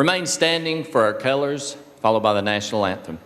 Remain standing for our colors, followed by the national anthem.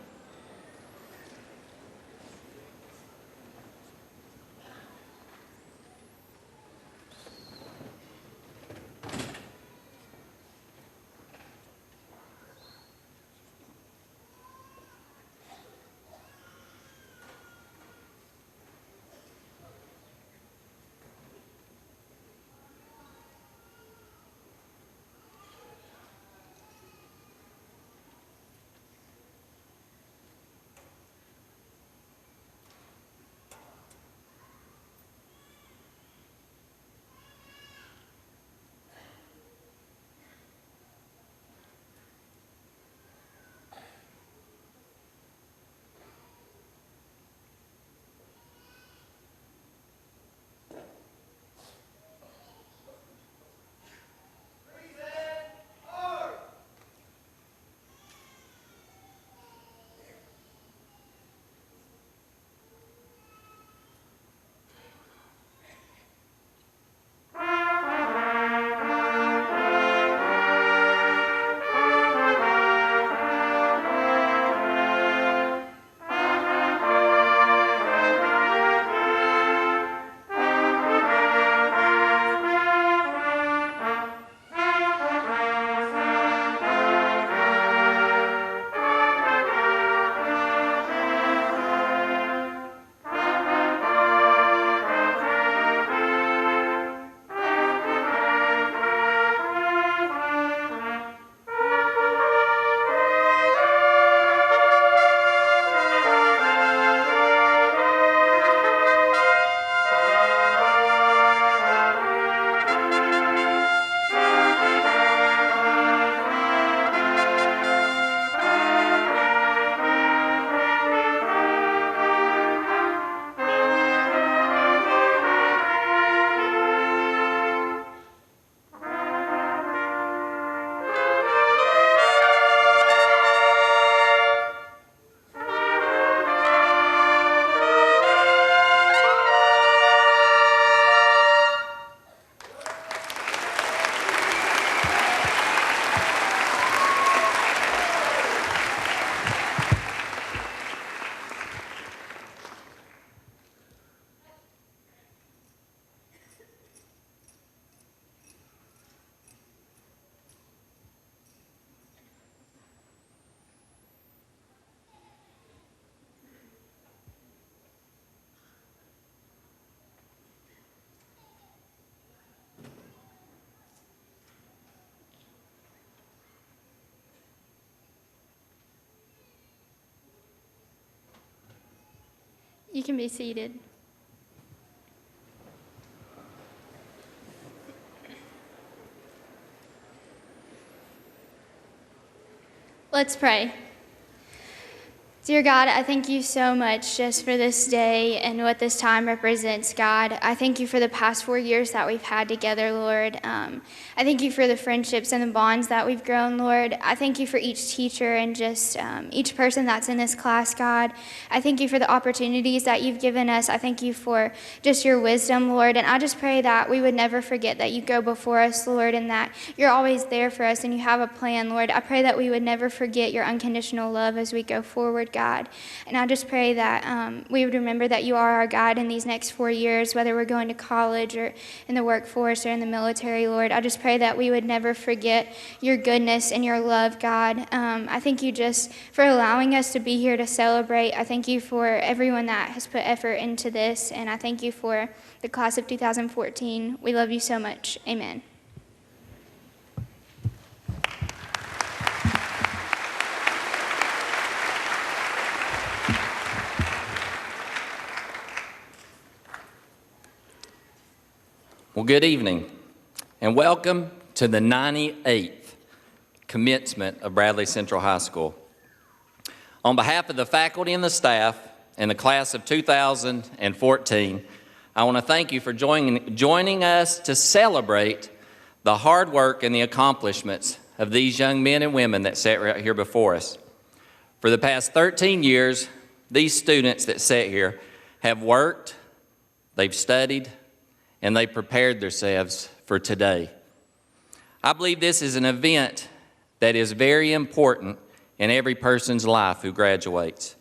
You can be seated. Let's pray. Dear God, I thank you so much just for this day and what this time represents, God. I thank you for the past 4 years that we've had together, Lord. I thank you for the friendships and the bonds that we've grown, Lord. I thank you for each teacher and just each person that's in this class, God. I thank you for the opportunities that you've given us. I thank you for just your wisdom, Lord. And I just pray that we would never forget that you go before us, Lord, and that you're always there for us and you have a plan, Lord. I pray that we would never forget your unconditional love as we go forward, God. And I just pray that we would remember that you are our God in these next 4 years, whether we're going to college or in the workforce or in the military, Lord. I just pray that we would never forget your goodness and your love, God. I thank you just for allowing us to be here to celebrate. I thank you for everyone that has put effort into this, and I thank you for the class of 2014. We love you so much. Amen. Well, good evening, and welcome to the 98th commencement of Bradley Central High School. On behalf of the faculty and the staff and the class of 2014, I want to thank you for joining us to celebrate the hard work and the accomplishments of these young men and women that sat right here before us. For the past 13 years, these students that sat here have worked, they've studied, and they prepared themselves for today. I believe this is an event that is very important in every person's life who graduates.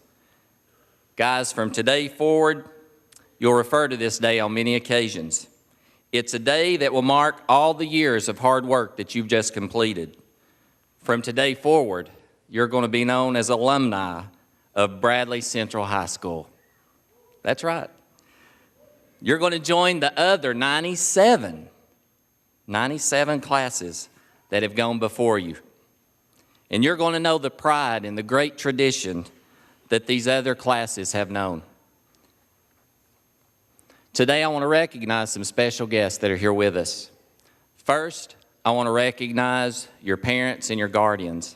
Guys, from today forward, you'll refer to this day on many occasions. It's a day that will mark all the years of hard work that you've just completed. From today forward, you're going to be known as alumni of Bradley Central High School. That's right. You're going to join the other 97 classes that have gone before you. And you're going to know the pride and the great tradition that these other classes have known. Today, I want to recognize some special guests that are here with us. First, I want to recognize your parents and your guardians.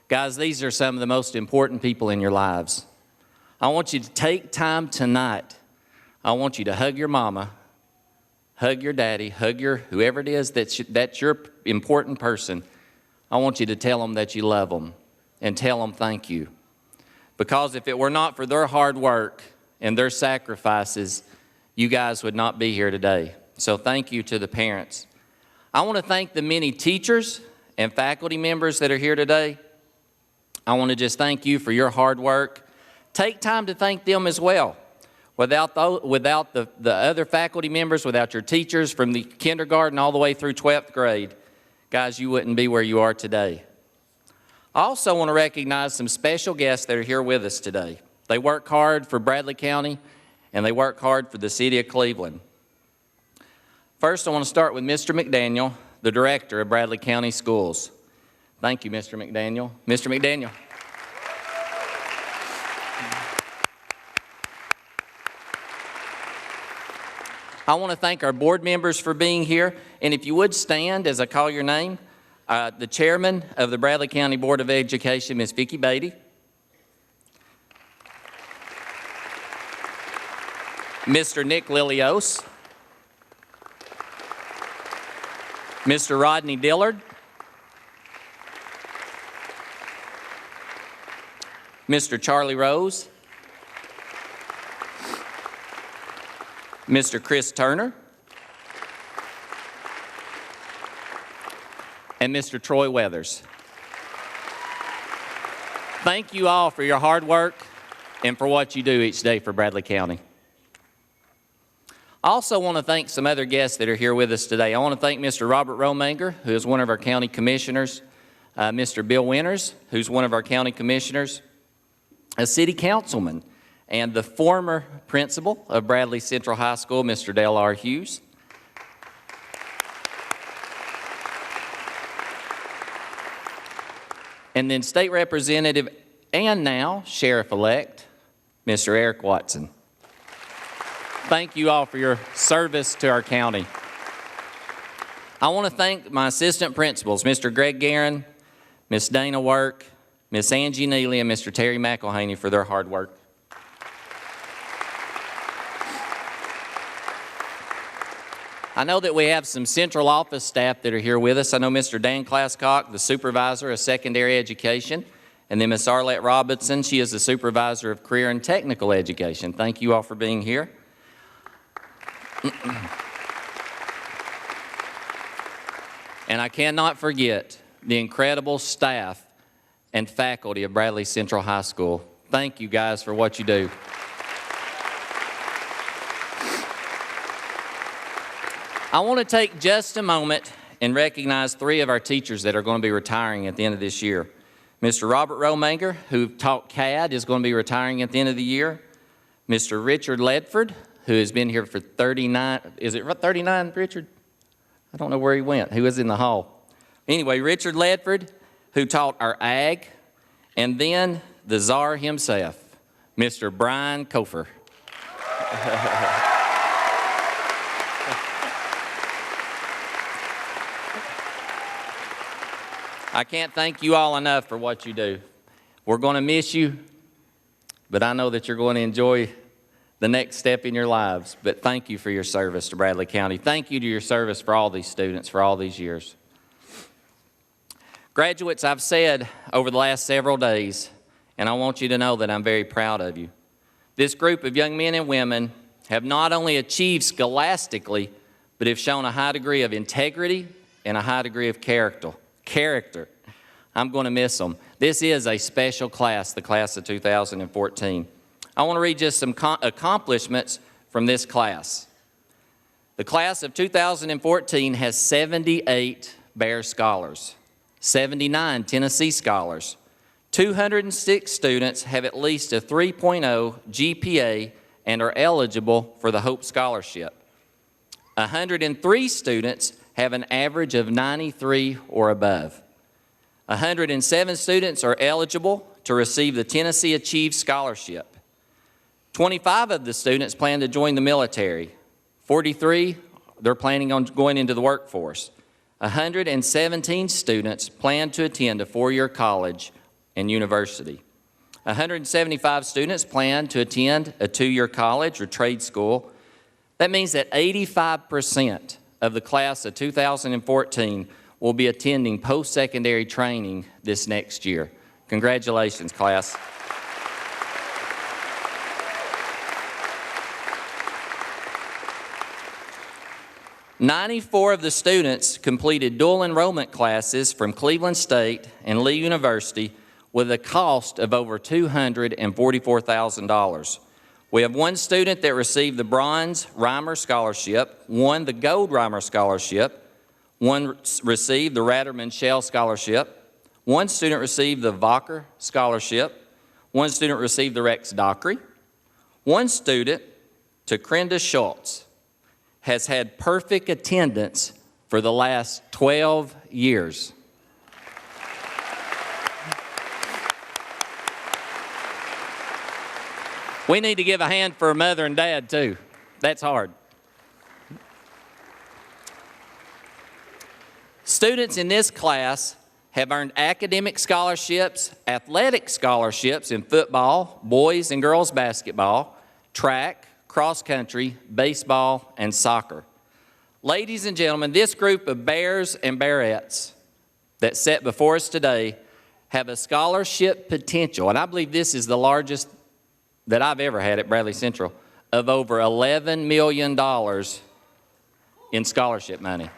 Guys, these are some of the most important people in your lives. I want you to take time tonight. I want you to hug your mama, hug your daddy, hug your whoever it is that's your important person. I want you to tell them that you love them and tell them thank you. Because if it were not for their hard work and their sacrifices, you guys would not be here today. So thank you to the parents. I want to thank the many teachers and faculty members that are here today. I want to just thank you for your hard work. Take time to thank them as well. Without the other faculty members, without your teachers from the kindergarten all the way through 12th grade, guys, you wouldn't be where you are today. I also want to recognize some special guests that are here with us today. They work hard for Bradley County, and they work hard for the city of Cleveland. First, I want to start with Mr. McDaniel, the director of Bradley County Schools. Thank you, Mr. McDaniel. Mr. McDaniel. I want to thank our board members for being here, and if you would stand as I call your name, the chairman of the Bradley County Board of Education, Ms. Vicki Beatty, Mr. Nick Lilios, Mr. Rodney Dillard, Mr. Charlie Rose, Mr. Chris Turner, and Mr. Troy Weathers. Thank you all for your hard work and for what you do each day for Bradley County. I also want to thank some other guests that are here with us today. I want to thank Mr. Robert Romanger, who is one of our county commissioners, Mr. Bill Winters, who's one of our county commissioners, a city councilman, and the former principal of Bradley Central High School, Mr. Dale R. Hughes. And then State Representative and now Sheriff-elect, Mr. Eric Watson. Thank you all for your service to our county. I want to thank my assistant principals, Mr. Greg Guerin, Miss Dana Work, Miss Angie Neely, and Mr. Terry McElhaney for their hard work. I know that we have some central office staff that are here with us. I know Mr. Dan Glasscock, the supervisor of secondary education, and then Miss Arlette Robinson, she is the supervisor of career and technical education. Thank you all for being here. And I cannot forget the incredible staff and faculty of Bradley Central High School. Thank you guys for what you do. I want to take just a moment and recognize three of our teachers that are going to be retiring at the end of this year. Mr. Robert Romanger, who taught CAD, is going to be retiring at the end of the year. Mr. Richard Ledford, who has been here for 39, is it 39, Richard? I don't know where he went. He was in the hall. Anyway, Richard Ledford, who taught our ag, and then the czar himself, Mr. Brian Kofer. I can't thank you all enough for what you do. We're going to miss you, but I know that you're going to enjoy the next step in your lives. But thank you for your service to Bradley County. Thank you to your service for all these students for all these years. Graduates, I've said over the last several days, and I want you to know that I'm very proud of you. This group of young men and women have not only achieved scholastically, but have shown a high degree of integrity and a high degree of character. I'm going to miss them. This is a special class, the class of 2014. I want to read just some accomplishments from this class. The class of 2014 has 78 Bear Scholars, 79 Tennessee Scholars. 206 students have at least a 3.0 GPA and are eligible for the Hope Scholarship. 103 students have an average of 93 or above. 107 students are eligible to receive the Tennessee Achieve Scholarship. 25 of the students plan to join the military. 43, they're planning on going into the workforce. 117 students plan to attend a four-year college and university. 175 students plan to attend a two-year college or trade school. That means that 85% of the class of 2014 will be attending post-secondary training this next year. Congratulations, class. "94 of the students completed dual enrollment classes from Cleveland State and Lee University with a cost of over $244,000. We have one student that received the Bronze Reimer Scholarship, one the Gold Reimer Scholarship, one received the Ratterman Shell Scholarship, one student received the Vocker Scholarship, one student received the Rex Dockery, one student, Takrenda Schultz, has had perfect attendance for the last 12 years. We need to give a hand for mother and dad, too. That's hard. Students in this class have earned academic scholarships, athletic scholarships in football, boys and girls basketball, track, cross country, baseball, and soccer. Ladies and gentlemen, this group of Bears and Bearettes that sat before us today have a scholarship potential, and I believe this is the largest that I've ever had at Bradley Central, of over $11 million in scholarship money.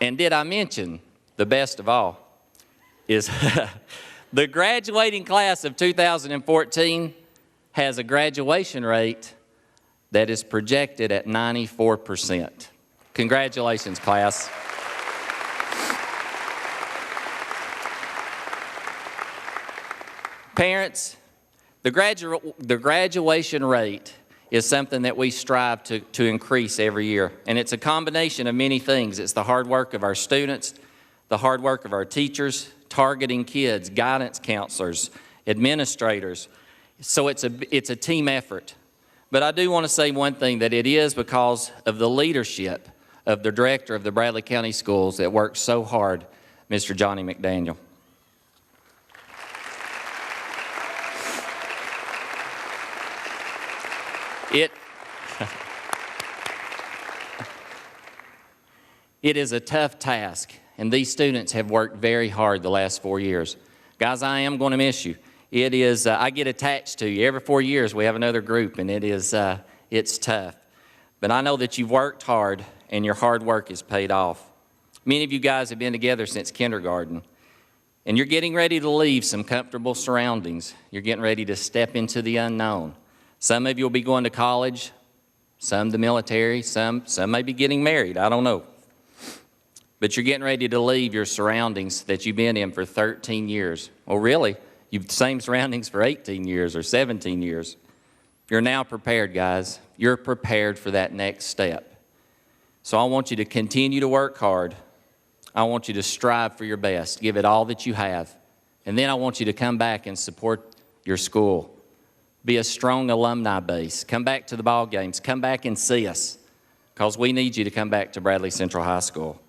And did I mention the best of all is the graduating class of 2014 has a graduation rate that is projected at 94%. Congratulations, class. Parents, the graduation rate is something that we strive to increase every year. And it's a combination of many things. It's the hard work of our students, the hard work of our teachers, targeting kids, guidance counselors, administrators. So it's a team effort. But I do want to say one thing, that it is because of the leadership of the director of the Bradley County Schools that works so hard, Mr. Johnny McDaniel. It is a tough task, and these students have worked very hard the last 4 years. Guys, I am going to miss you. It is, I get attached to you. Every 4 years we have another group, and it's tough. But I know that you've worked hard, and your hard work has paid off. Many of you guys have been together since kindergarten, and you're getting ready to leave some comfortable surroundings. You're getting ready to step into the unknown. Some of you will be going to college, some the military, some may be getting married, I don't know. But you're getting ready to leave your surroundings that you've been in for 13 years. Well, really, you've the same surroundings for 18 years or 17 years. You're now prepared, guys. You're prepared for that next step. So I want you to continue to work hard. I want you to strive for your best. Give it all that you have. And then I want you to come back and support your school. Be a strong alumni base. Come back to the ball games. Come back and see us, because we need you to come back to Bradley Central High School.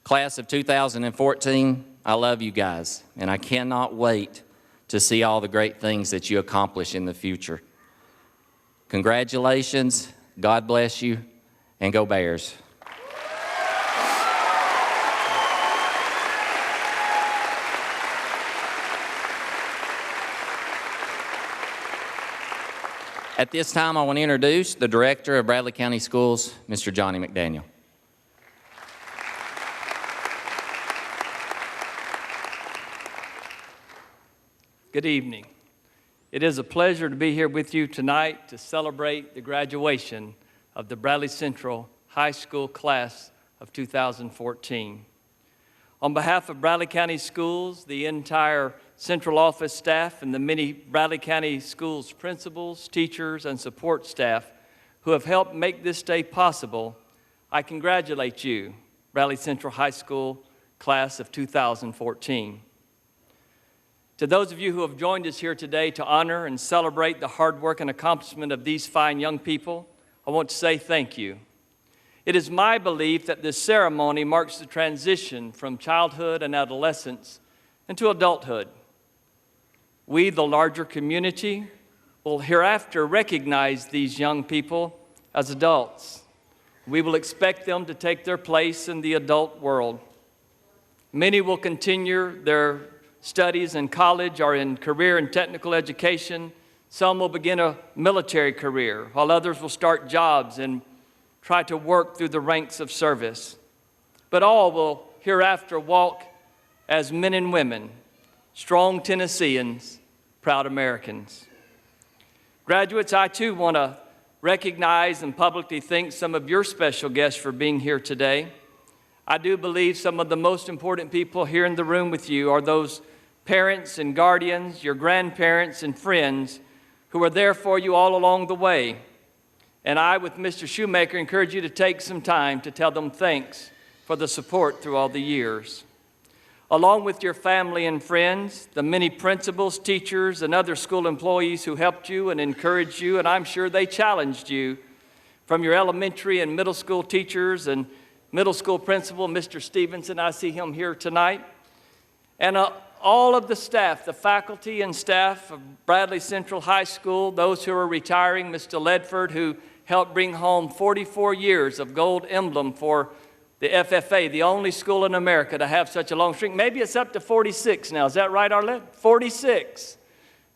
Class of 2014, I love you guys, and I cannot wait to see all the great things that you accomplish in the future. Congratulations, God bless you, and go Bears. At this time, I want to introduce the Director of Bradley County Schools, Mr. Johnny McDaniel. Good evening. It is a pleasure to be here with you tonight to celebrate the graduation of the Bradley Central High School class of 2014. On behalf of Bradley County Schools, the entire central office staff, and the many Bradley County Schools principals, teachers, and support staff who have helped make this day possible, I congratulate you, Bradley Central High School class of 2014. To those of you who have joined us here today to honor and celebrate the hard work and accomplishment of these fine young people, I want to say thank you. It is my belief that this ceremony marks the transition from childhood and adolescence into adulthood. We, the larger community, will hereafter recognize these young people as adults. We will expect them to take their place in the adult world. Many will continue their studies in college or in career and technical education. Some will begin a military career, while others will start jobs and try to work through the ranks of service. But all will hereafter walk as men and women, strong Tennesseans, proud Americans. Graduates, I too want to recognize and publicly thank some of your special guests for being here today. I do believe some of the most important people here in the room with you are those parents and guardians, your grandparents and friends who are there for you all along the way. And I, with Mr. Shoemaker, encourage you to take some time to tell them thanks for the support through all the years. Along with your family and friends, the many principals, teachers, and other school employees who helped you and encouraged you, and I'm sure they challenged you, from your elementary and middle school teachers and middle school principal, Mr. Stevenson, I see him here tonight, and all of the staff, the faculty and staff of Bradley Central High School, those who are retiring, Mr. Ledford, who helped bring home 44 years of gold emblem for the FFA, the only school in America to have such a long streak. Maybe it's up to 46 now. Is that right, Arlette? 46.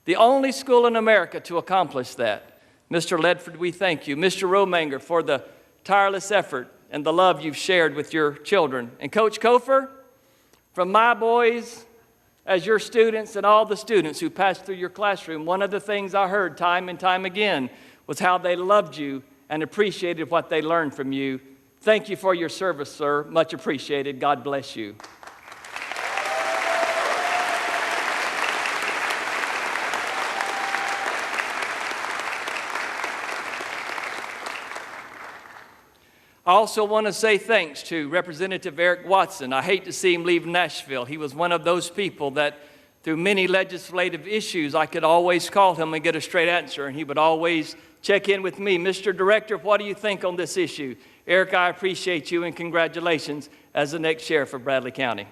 The only school in America to accomplish that. Mr. Ledford, we thank you. Mr. Romanger, for the tireless effort and the love you've shared with your children. And Coach Kofer, from my boys as your students and all the students who passed through your classroom, one of the things I heard time and time again was how they loved you and appreciated what they learned from you. Thank you for your service, sir. Much appreciated. God bless you. I also want to say thanks to Representative Eric Watson. I hate to see him leave Nashville. He was one of those people that through many legislative issues, I could always call him and get a straight answer, and he would always check in with me. Mr. Director, what do you think on this issue? Eric, I appreciate you, and congratulations as the next sheriff of Bradley County.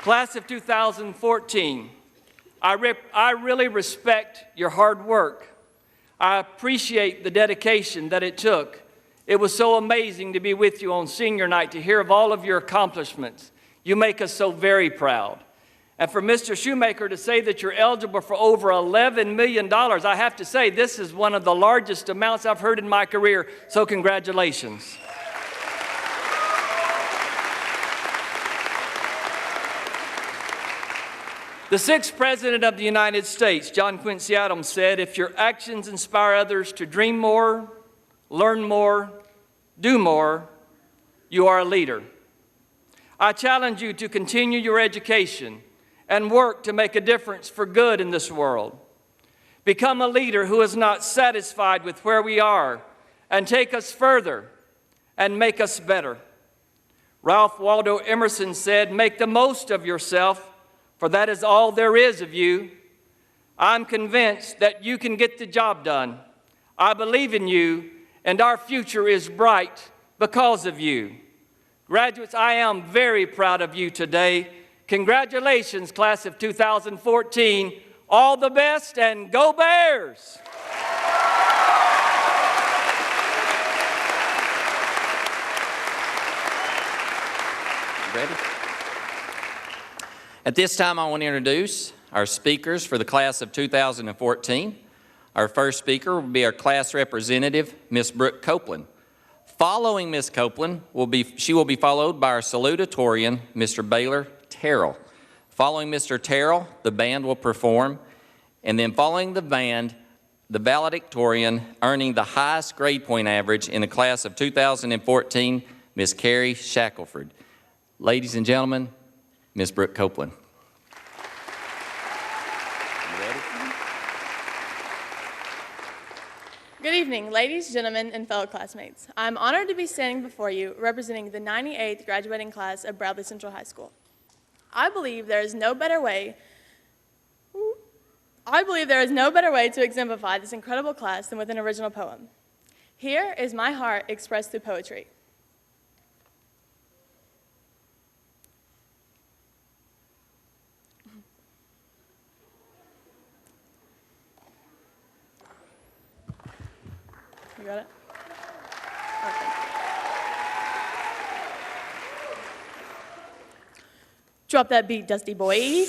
Class of 2014, I really respect your hard work. I appreciate the dedication that it took. It was so amazing to be with you on senior night, to hear of all of your accomplishments. You make us so very proud. And for Mr. Shoemaker to say that you're eligible for over $11 million, I have to say this is one of the largest amounts I've heard in my career, so congratulations. The sixth President of the United States, John Quincy Adams, said, "If your actions inspire others to dream more, learn more, do more, you are a leader." I challenge you to continue your education and work to make a difference for good in this world. Become a leader who is not satisfied with where we are, and take us further and make us better. Ralph Waldo Emerson said, "Make the most of yourself, for that is all there is of you." I'm convinced that you can get the job done. I believe in you, and our future is bright because of you. Graduates, I am very proud of you today. Congratulations, class of 2014. All the best, and go Bears! Ready? At this time, I want to introduce our speakers for the class of 2014. Our first speaker will be our class representative, Ms. Brooke Copeland. Following Ms. Copeland, she will be followed by our salutatorian, Mr. Baylor Terrell. Following Mr. Terrell, the band will perform, and then following the band, the valedictorian earning the highest grade point average in the class of 2014, Ms. Carrie Shackelford. Ladies and gentlemen, Ms. Brooke Copeland. Good evening, ladies, gentlemen, and fellow classmates. I'm honored to be standing before you representing the 98th graduating class of Bradley Central High School. I believe there is no better way to exemplify this incredible class than with an original poem. Here is my heart expressed through poetry. You got it? Okay. Drop that beat, Dusty boy.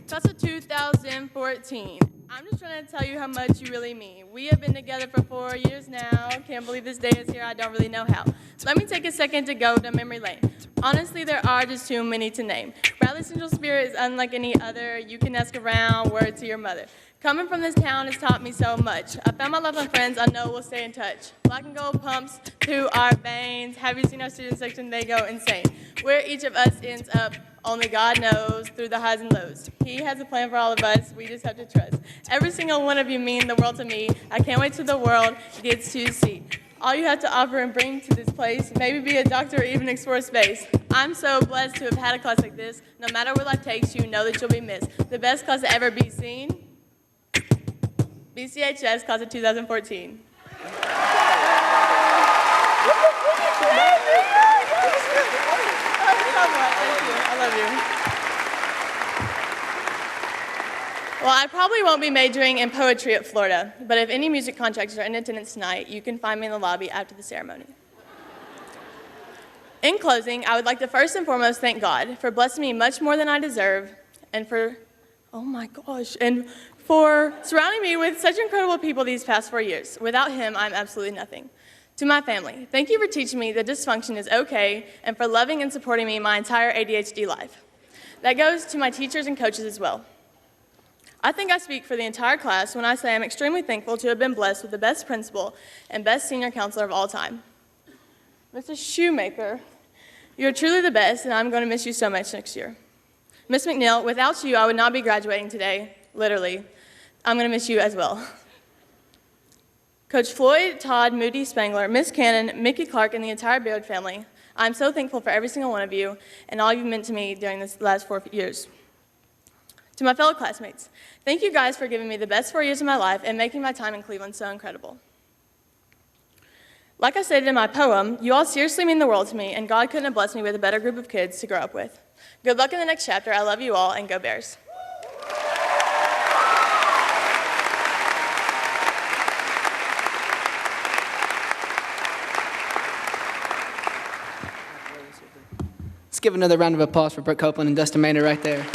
Class of 2014. I'm just trying to tell you how much you really mean. We have been together for 4 years now. Can't believe this day is here. I don't really know how. Let me take a second to go down memory lane. Honestly, there are just too many to name. Bradley Central spirit is unlike any other. You can ask around, word to your mother. Coming from this town has taught me so much. I found my love and friends I know will stay in touch. Black and gold pumps through our veins. Have you seen our student section? They go insane. Where each of us ends up, only God knows, through the highs and lows. He has a plan for all of us. We just have to trust. Every single one of you mean the world to me. I can't wait till the world gets to see all you have to offer and bring to this place. Maybe be a doctor or even explore space. I'm so blessed to have had a class like this. No matter where life takes you, know that you'll be missed. The best class to ever be seen. BCHS class of 2014. I love you. Well, I probably won't be majoring in poetry at Florida, but if any music contractors are in attendance tonight, you can find me in the lobby after the ceremony. In closing, I would like to first and foremost thank God for blessing me much more than I deserve, and for surrounding me with such incredible people these past 4 years. Without him, I'm absolutely nothing. To my family, thank you for teaching me that dysfunction is okay, and for loving and supporting me my entire ADHD life. That goes to my teachers and coaches as well. I think I speak for the entire class when I say I'm extremely thankful to have been blessed with the best principal and best senior counselor of all time. Mrs. Shoemaker, you're truly the best, and I'm going to miss you so much next year. Ms. McNeil, without you, I would not be graduating today, literally. I'm going to miss you as well. Coach Floyd, Todd, Moody, Spangler, Miss Cannon, Mickey Clark, and the entire Baird family, I'm so thankful for every single one of you and all you've meant to me during this last 4 years. To my fellow classmates, thank you guys for giving me the best 4 years of my life and making my time in Cleveland so incredible. Like I stated in my poem, you all seriously mean the world to me, and God couldn't have blessed me with a better group of kids to grow up with. Good luck in the next chapter. I love you all, and go Bears. Let's give another round of applause for Brooke Copeland and Dustin Maynard right there.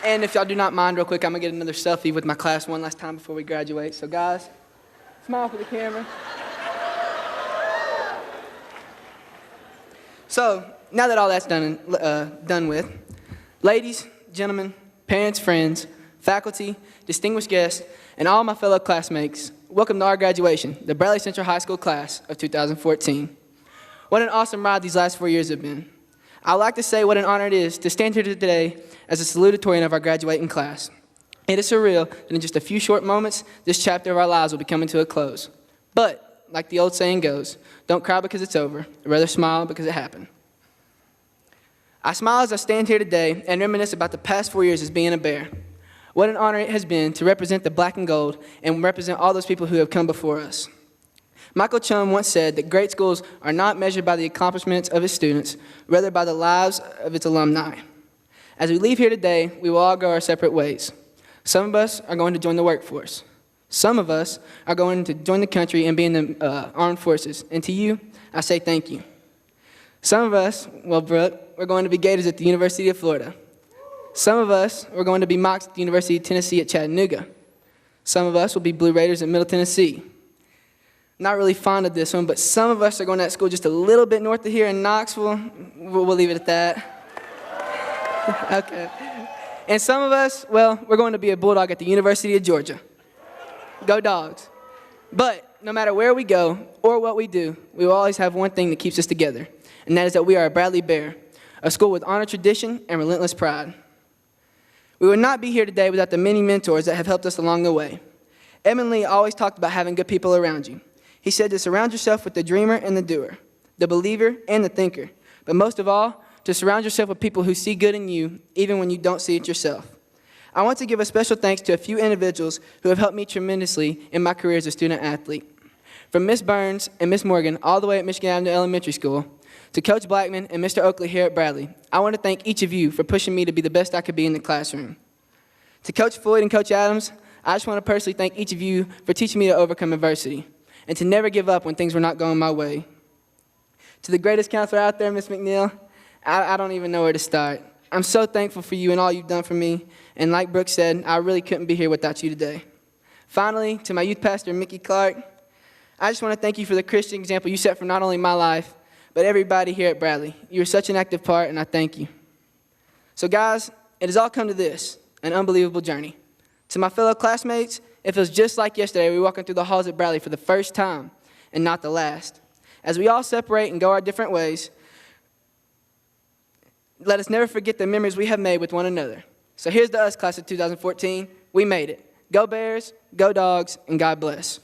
And if y'all do not mind, real quick, I'm going to get another selfie with my class one last time before we graduate. So guys, smile for the camera. So now that all that's done with, ladies, gentlemen, parents, friends, faculty, distinguished guests, and all my fellow classmates, welcome to our graduation, the Bradley Central High School class of 2014. What an awesome ride these last 4 years have been. I'd like to say what an honor it is to stand here today as a salutatorian of our graduating class. It is surreal that in just a few short moments, this chapter of our lives will be coming to a close. But, like the old saying goes, don't cry because it's over, rather smile because it happened. I smile as I stand here today and reminisce about the past 4 years as being a Bear. What an honor it has been to represent the black and gold and represent all those people who have come before us. Michael Chum once said that great schools are not measured by the accomplishments of its students, rather by the lives of its alumni. As we leave here today, we will all go our separate ways. Some of us are going to join the workforce. Some of us are going to join the country and be in the armed forces, and to you, I say thank you. Some of us, well, Brooke, we're going to be Gators at the University of Florida. Some of us, we're going to be Mocs at the University of Tennessee at Chattanooga. Some of us will be Blue Raiders at Middle Tennessee. Not really fond of this one, but some of us are going to that school just a little bit north of here in Knoxville. We'll leave it at that. Okay. And some of us, well, we're going to be a Bulldog at the University of Georgia. Go Dogs. But no matter where we go or what we do, we will always have one thing that keeps us together, and that is that we are a Bradley Bear, a school with honor, tradition, and relentless pride. We would not be here today without the many mentors that have helped us along the way. Edmund Lee always talked about having good people around you. He said to surround yourself with the dreamer and the doer, the believer and the thinker, but most of all, to surround yourself with people who see good in you, even when you don't see it yourself. I want to give a special thanks to a few individuals who have helped me tremendously in my career as a student athlete. From Miss Burns and Miss Morgan all the way at Michigan Avenue Elementary School, to Coach Blackman and Mr. Oakley here at Bradley, I want to thank each of you for pushing me to be the best I could be in the classroom. To Coach Floyd and Coach Adams, I just want to personally thank each of you for teaching me to overcome adversity and to never give up when things were not going my way. To the greatest counselor out there, Miss McNeil, I don't even know where to start. I'm so thankful for you and all you've done for me, and like Brooke said, I really couldn't be here without you today. Finally, to my youth pastor, Mickey Clark, I just want to thank you for the Christian example you set for not only my life, but everybody here at Bradley. You are such an active part, and I thank you. So guys, it has all come to this, an unbelievable journey. To my fellow classmates, it feels just like yesterday we were walking through the halls at Bradley for the first time, and not the last. As we all separate and go our different ways, let us never forget the memories we have made with one another. So here's to us, class of 2014. We made it. Go Bears, go Dogs, and God bless.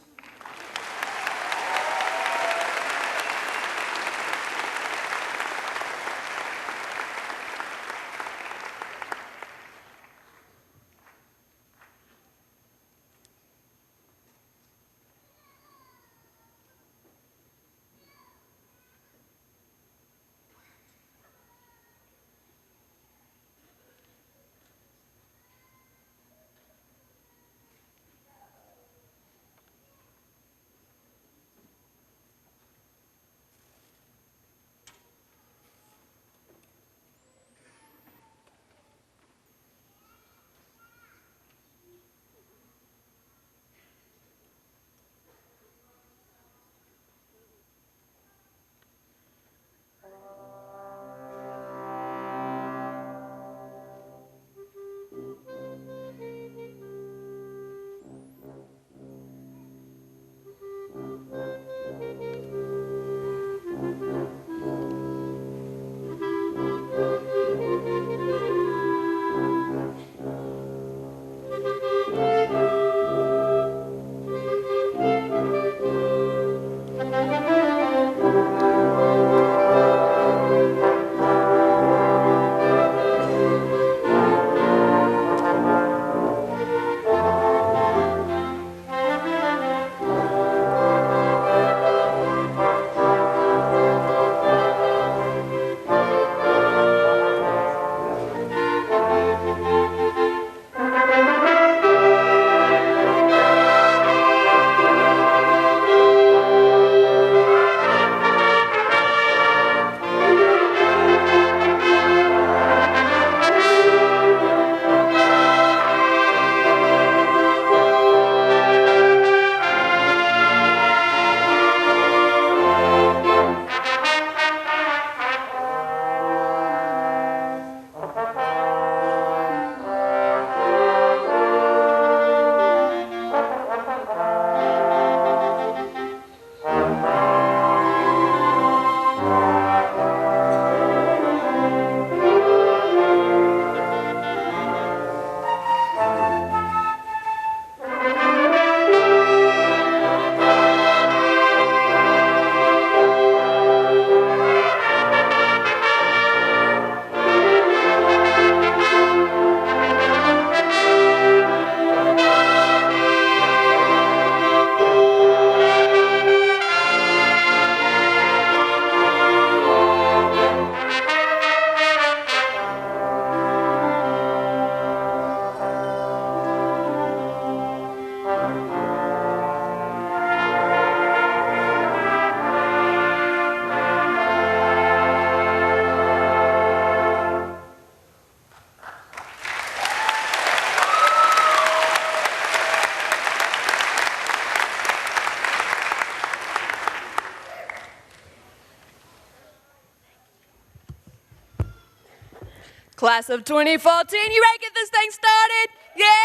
Class of 2014, you ready to get this thing started? Yeah?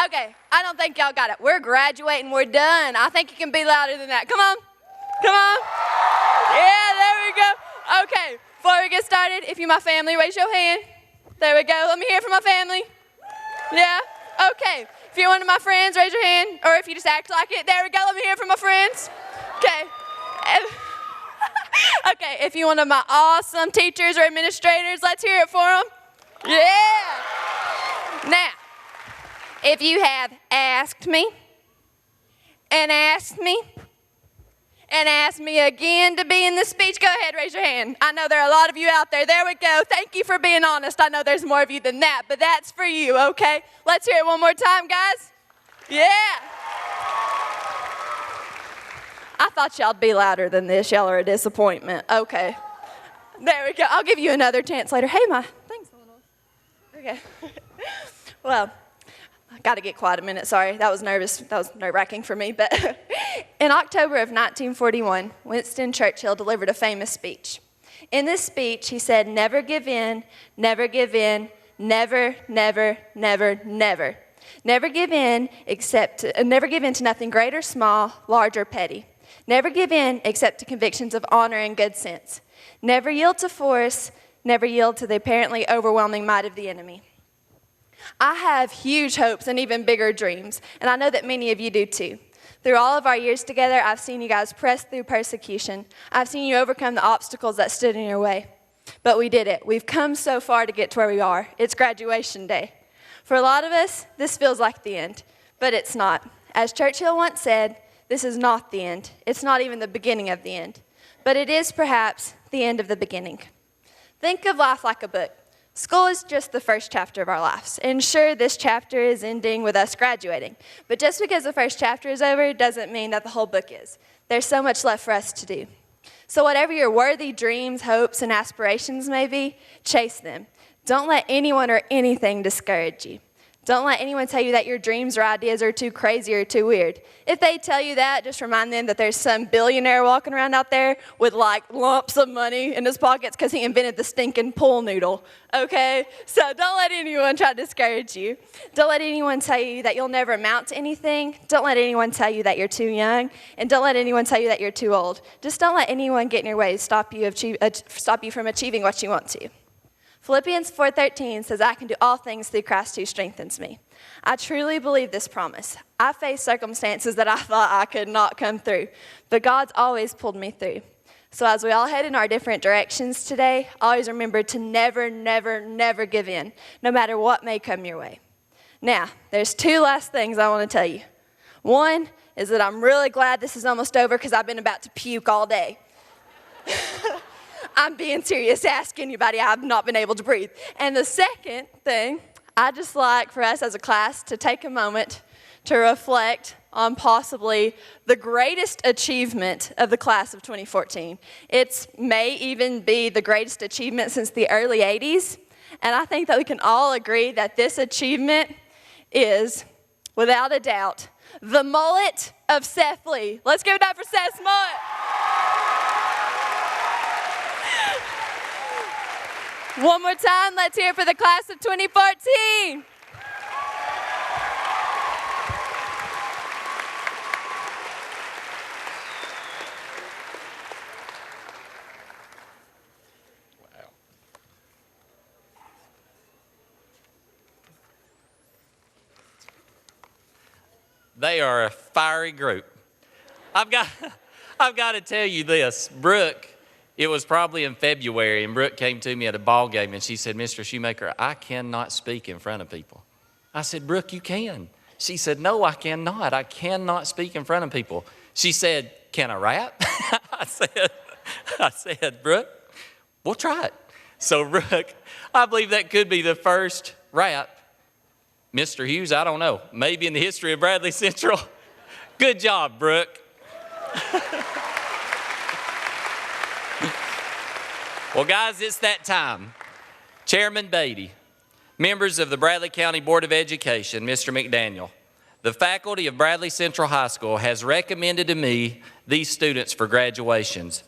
Okay, I don't think y'all got it. We're graduating, we're done. I think you can be louder than that. Come on. Come on. Yeah, there we go. Okay, before we get started, if you're my family, raise your hand. There we go. Let me hear from my family. Yeah? Okay. If you're one of my friends, raise your hand. Or if you just act like it, there we go. Let me hear from my friends. Okay. Okay, if you're one of my awesome teachers or administrators, let's hear it for them. Yeah. Now, if you have asked me and asked me and asked me again to be in this speech, go ahead, raise your hand. I know there are a lot of you out there. There we go. Thank you for being honest. I know there's more of you than that, but that's for you, okay? Let's hear it one more time, guys. Yeah. I thought y'all'd be louder than this. Y'all are a disappointment. Okay. There we go. I'll give you another chance later. Hey, my thing's a little. Okay. Well, I got to get quiet a minute. Sorry. That was nerve-wracking for me. But in October of 1941, Winston Churchill delivered a famous speech. In this speech, he said, never give in, never give in, never, never, never, never. Never give in never give in to nothing great or small, large or petty. Never give in except to convictions of honor and good sense. Never yield to force, never yield to the apparently overwhelming might of the enemy. I have huge hopes and even bigger dreams, and I know that many of you do too. Through all of our years together, I've seen you guys press through persecution. I've seen you overcome the obstacles that stood in your way. But we did it. We've come so far to get to where we are. It's graduation day. For a lot of us, this feels like the end, but it's not. As Churchill once said, this is not the end. It's not even the beginning of the end, but it is perhaps the end of the beginning. Think of life like a book. School is just the first chapter of our lives, and sure, this chapter is ending with us graduating, but just because the first chapter is over doesn't mean that the whole book is. There's so much left for us to do. So whatever your worthy dreams, hopes, and aspirations may be, chase them. Don't let anyone or anything discourage you. Don't let anyone tell you that your dreams or ideas are too crazy or too weird. If they tell you that, just remind them that there's some billionaire walking around out there with like lumps of money in his pockets because he invented the stinking pool noodle, okay? So don't let anyone try to discourage you. Don't let anyone tell you that you'll never amount to anything. Don't let anyone tell you that you're too young. And don't let anyone tell you that you're too old. Just don't let anyone get in your way to stop you from achieving what you want to. Philippians 4:13 says, I can do all things through Christ who strengthens me. I truly believe this promise. I faced circumstances that I thought I could not come through, but God's always pulled me through. So as we all head in our different directions today, always remember to never, never, never give in, no matter what may come your way. Now, there's two last things I want to tell you. One is that I'm really glad this is almost over because I've been about to puke all day. I'm being serious. Ask anybody. I've not been able to breathe. And the second thing, I just like for us as a class to take a moment to reflect on possibly the greatest achievement of the class of 2014. It may even be the greatest achievement since the early 80s. And I think that we can all agree that this achievement is, without a doubt, the mullet of Seth Lee. Let's give it up for Seth's mullet. One more time, let's hear it for the class of 2014. Wow. They are a fiery group. I've got to tell you this, Brooke. It was probably in February, and Brooke came to me at a ball game, and she said, Mr. Shoemaker, I cannot speak in front of people. I said, Brooke, you can. She said, no, I cannot. I cannot speak in front of people. She said, can I rap? I said, Brooke, we'll try it. So, Brooke, I believe that could be the first rap. Mr. Hughes, I don't know, maybe in the history of Bradley Central. Good job, Brooke. Well, guys, it's that time. Chairman Beatty, members of the Bradley County Board of Education, Mr. McDaniel, the faculty of Bradley Central High School has recommended to me these students for graduations.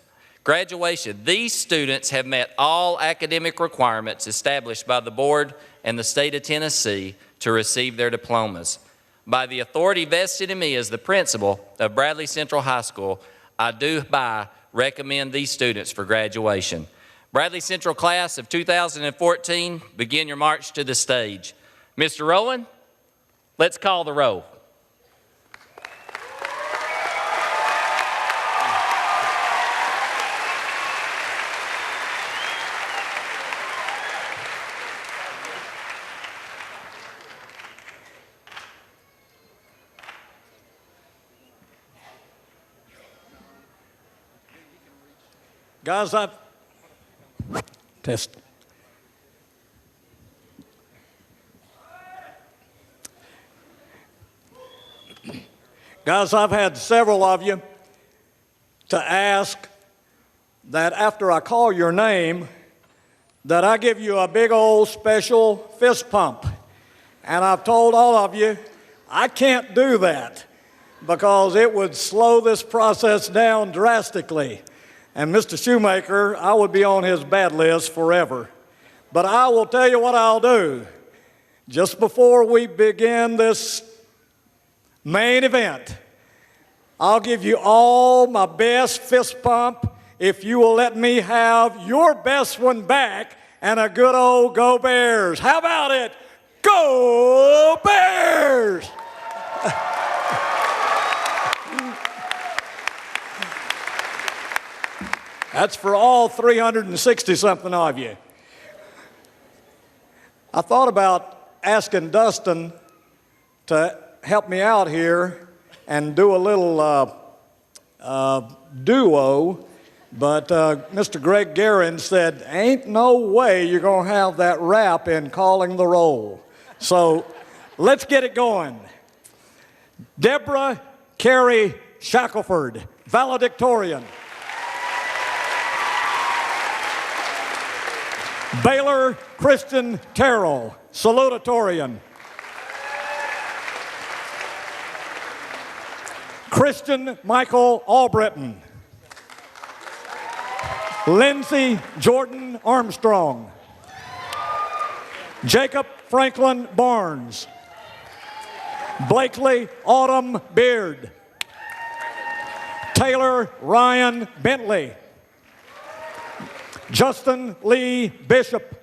Graduation, these students have met all academic requirements established by the board and the state of Tennessee to receive their diplomas. By the authority vested in me as the principal of Bradley Central High School, I do hereby recommend these students for graduation. Bradley Central class of 2014, begin your march to the stage. Mr. Rowland, let's call the roll. Guys, test. Guys, I've had several of you to ask that after I call your name, that I give you a big old special fist pump. And I've told all of you, I can't do that because it would slow this process down drastically. And Mr. Shoemaker, I would be on his bad list forever. But I will tell you what I'll do. Just before we begin this main event, I'll give you all my best fist pump if you will let me have your best one back and a good old Go Bears. How about it? Go Bears! That's for all 360-something of you. I thought about asking Dustin to help me out here and do a little duo, but Mr. Greg Guerin said, ain't no way you're going to have that rap in calling the roll. So let's get it going. Deborah Carey Shackelford, valedictorian. Baylor Christian Terrell, salutatorian. Christian Michael Albritton. Lindsey Jordan Armstrong. Jacob Franklin Barnes. Blakely Autumn Beard. Taylor Ryan Bentley. Justin Lee Bishop.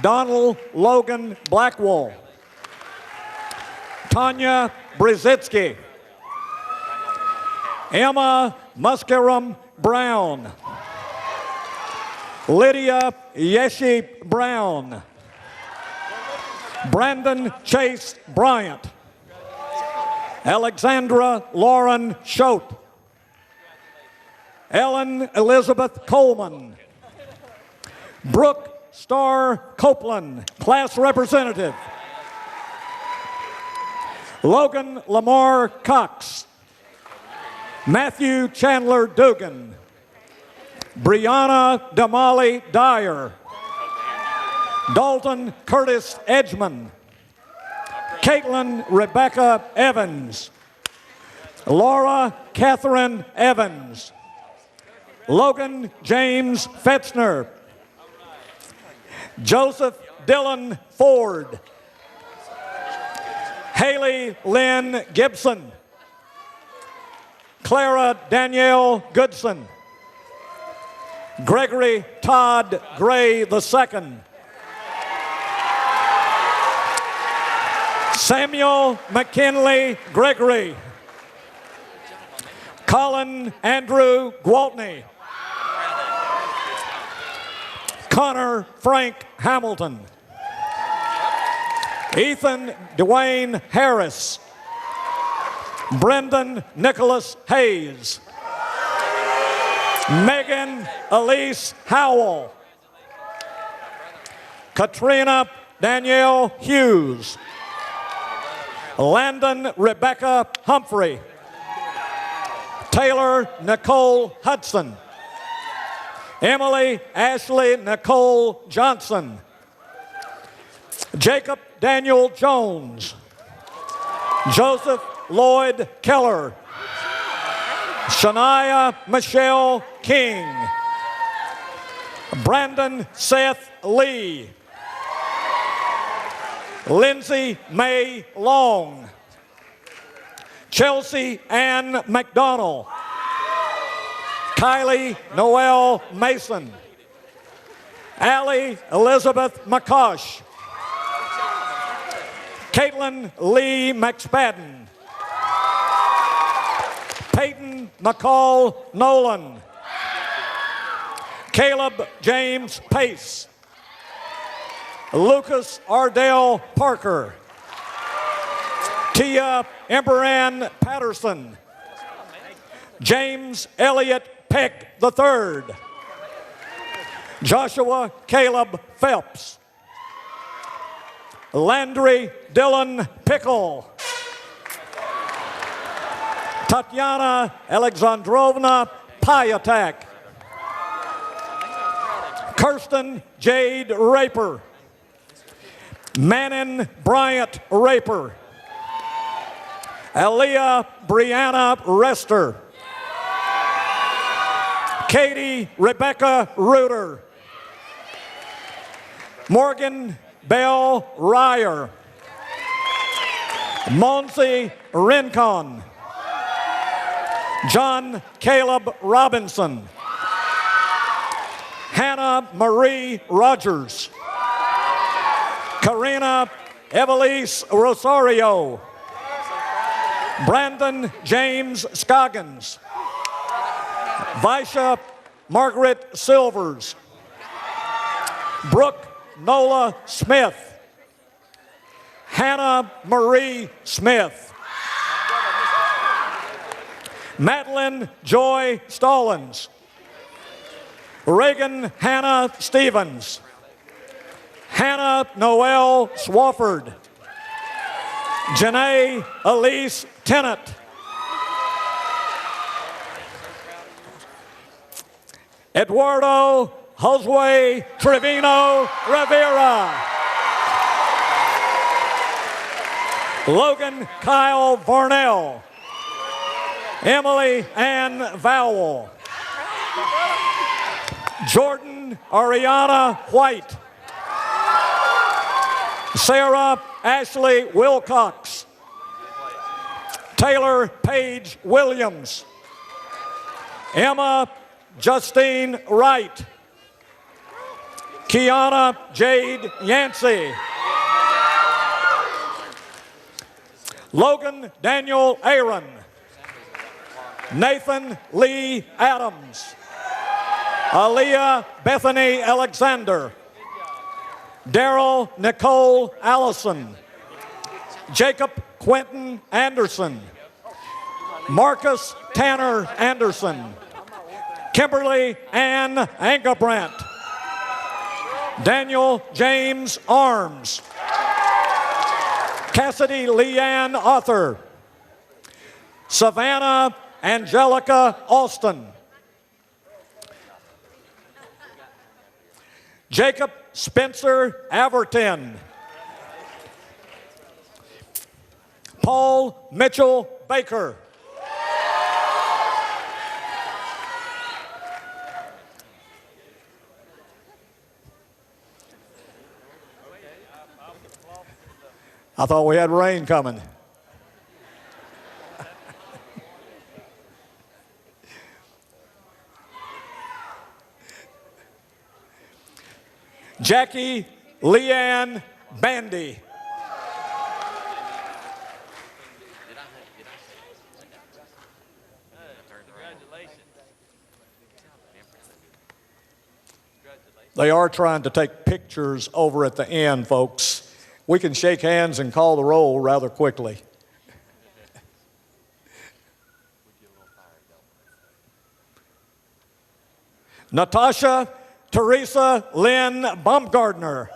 Donald Logan Blackwell. Tanya Brzezinski. Emma Muskaram Brown. Lydia Yeshi Brown. Brandon Chase Bryant. Alexandra Lauren Schote. Ellen Elizabeth Coleman. Brooke Starr Copeland, class representative. Logan Lamar Cox. Matthew Chandler Dugan. Brianna Damali Dyer. Dalton Curtis Edgman. Caitlin Rebecca Evans. Laura Catherine Evans. Logan James Fetzner. Joseph Dylan Ford. Haley Lynn Gibson. Clara Danielle Goodson. Gregory Todd Gray II. Samuel McKinley Gregory. Colin Andrew Gwaltney. Connor Frank Hamilton. Ethan Dwayne Harris. Brendan Nicholas Hayes. Megan Elise Howell. Katrina Danielle Hughes. Landon Rebecca Humphrey. Taylor Nicole Hudson. Emily Ashley Nicole Johnson. Jacob Daniel Jones. Joseph Lloyd Keller. Shania Michelle King. Brandon Seth Lee. Lindsay May Long. Chelsea Ann McDonald. Kylie Noel Mason. Allie Elizabeth McCosh. Caitlin Lee McSpadden. Peyton McCall Nolan. Caleb James Pace. Lucas Ardell Parker. Tia Emberann Patterson. James Elliott Peck III. Joshua Caleb Phelps. Landry Dylan Pickle. Tatiana Alexandrovna Payatak. Kirsten Jade Raper. Manon Bryant Raper. Aaliyah Brianna Rester. Katie Rebecca Reuter. Morgan Bell Ryer. Monsi Rincon. John Caleb Robinson. Hannah Marie Rogers. Karina Evelise Rosario. Brandon James Scoggins. Visha Margaret Silvers. Brooke Nola Smith. Hannah Marie Smith. Madeline Joy Stallings. Reagan Hannah Stevens. Hannah Noel Swafford. Janae Elise Tennant. Eduardo Josue Trevino Rivera. Logan Kyle Varnell. Emily Ann Vowell. Jordan Ariana White. Sarah Ashley Wilcox. Taylor Paige Williams. Emma Justine Wright. Kiana Jade Yancey. Logan Daniel Aaron. Nathan Lee Adams. Aaliyah Bethany Alexander. Daryl Nicole Allison. Jacob Quentin Anderson. Marcus Tanner Anderson. Kimberly Ann Angebrandt. Daniel James Arms. Cassidy Leanne Arthur. Savannah Angelica Austin. Jacob Spencer Averton. Paul Mitchell Baker. I thought we had rain coming. Jackie Leanne Bandy. They are trying to take pictures over at the end, folks. We can shake hands and call the roll rather quickly. Natasha Teresa Lynn Baumgardner.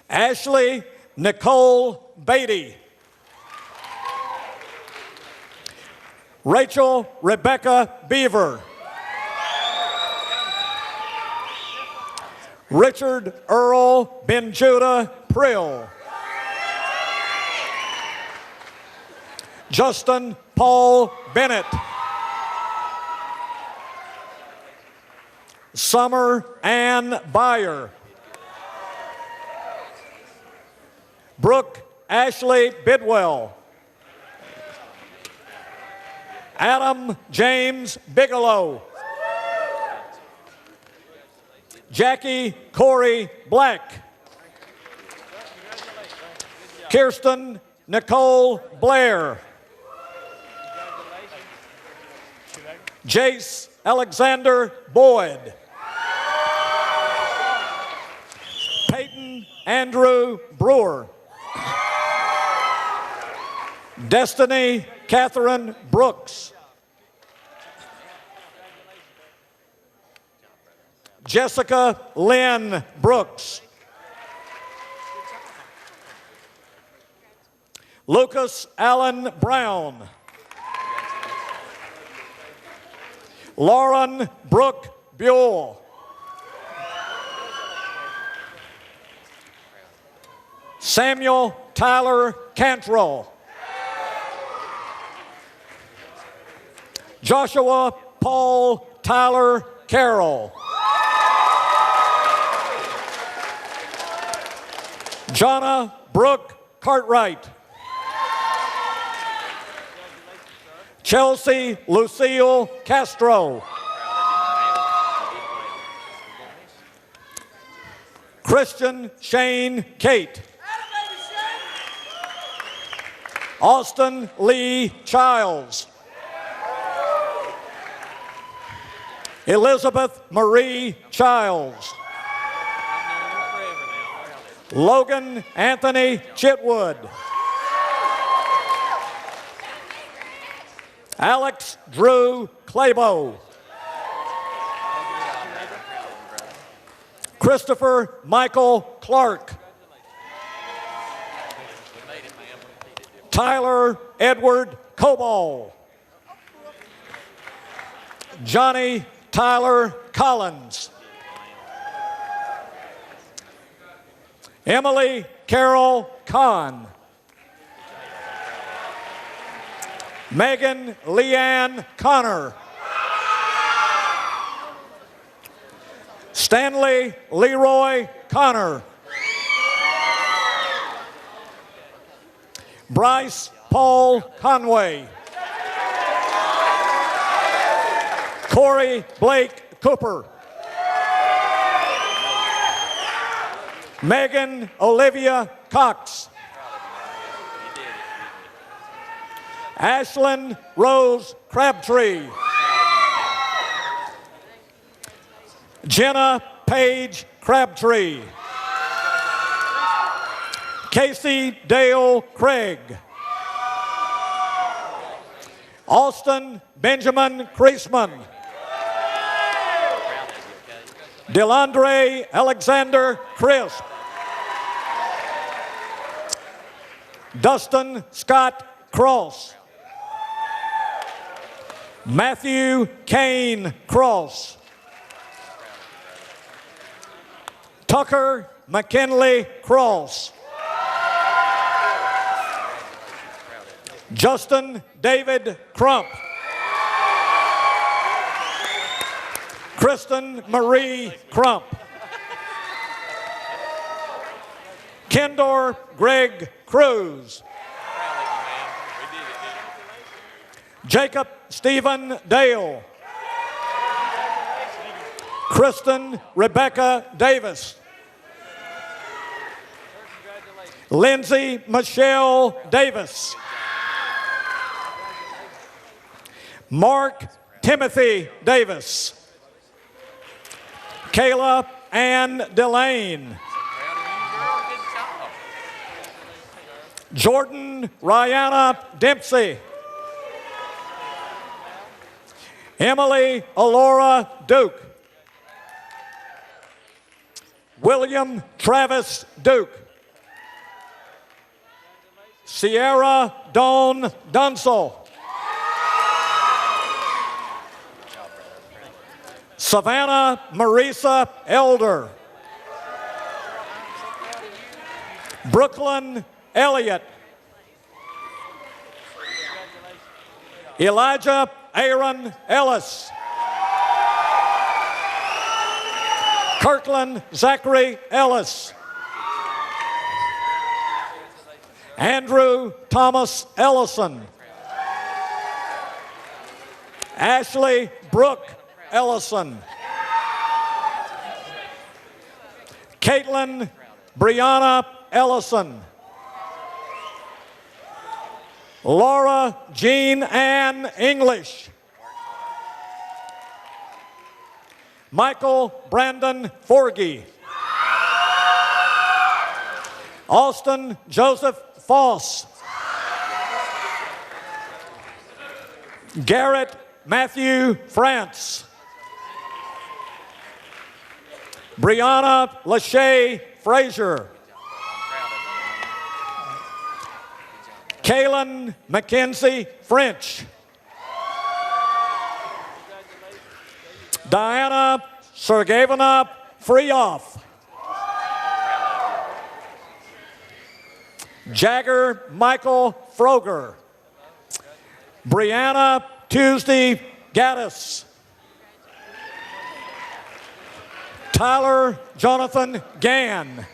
Ashley Nicole Beatty. Rachel Rebecca Beaver. Richard Earl Benjuda Prill. Justin Paul Bennett. Summer Ann Byer. Brooke Ashley Bidwell. Adam James Bigelow. Jackie Corey Black. Kirsten Nicole Blair. Jace Alexander Boyd. Peyton Andrew Brewer. Destiny Catherine Brooks. Jessica Lynn Brooks. Lucas Allen Brown. Lauren Brooke Buell. Samuel Tyler Cantrell. Joshua Paul Tyler Carroll. Jonna Brooke Cartwright. Chelsea Lucille Castro. Christian Shane Kate. Austin Lee Childs. Elizabeth Marie Childs. Logan Anthony Chitwood. Alex Drew Claybo. Christopher Michael Clark. Tyler Edward Coball. Johnny Tyler Collins. Emily Carol Kahn. Megan Leanne Connor. Stanley Leroy Connor. Bryce Paul Conway. Corey Blake Cooper. Megan Olivia Cox. Ashlyn Rose Crabtree. Jenna Page Crabtree. Casey Dale Craig. Austin Benjamin Creasman. Delandre Alexander Crisp. Dustin Scott Cross. Matthew Kane Cross. Tucker McKinley Cross. Justin David Crump. Kristen Marie Crump. Kendor Greg Cruz. Jacob Stephen Dale. Kristen Rebecca Davis. Lindsay Michelle Davis. Mark Timothy Davis. Kayla Ann Delane. Jordan Rihanna Dempsey. Emily Alora Duke. William Travis Duke. Sierra Dawn Dunsell. Savannah Marisa Elder. Brooklyn Elliott. Elijah Aaron Ellis. Kirkland Zachary Ellis. Andrew Thomas Ellison. Ashley Brooke Ellison. Caitlin Brianna Ellison. Laura Jean Ann English. Michael Brandon Forgy. Austin Joseph Foss. Garrett Matthew France. Brianna Lachey Frazier. Kaylin Mackenzie French. Diana Sergeyevna Freoff. Jagger Michael Froger. Brianna Tuesday Gaddis. Tyler Jonathan Gann.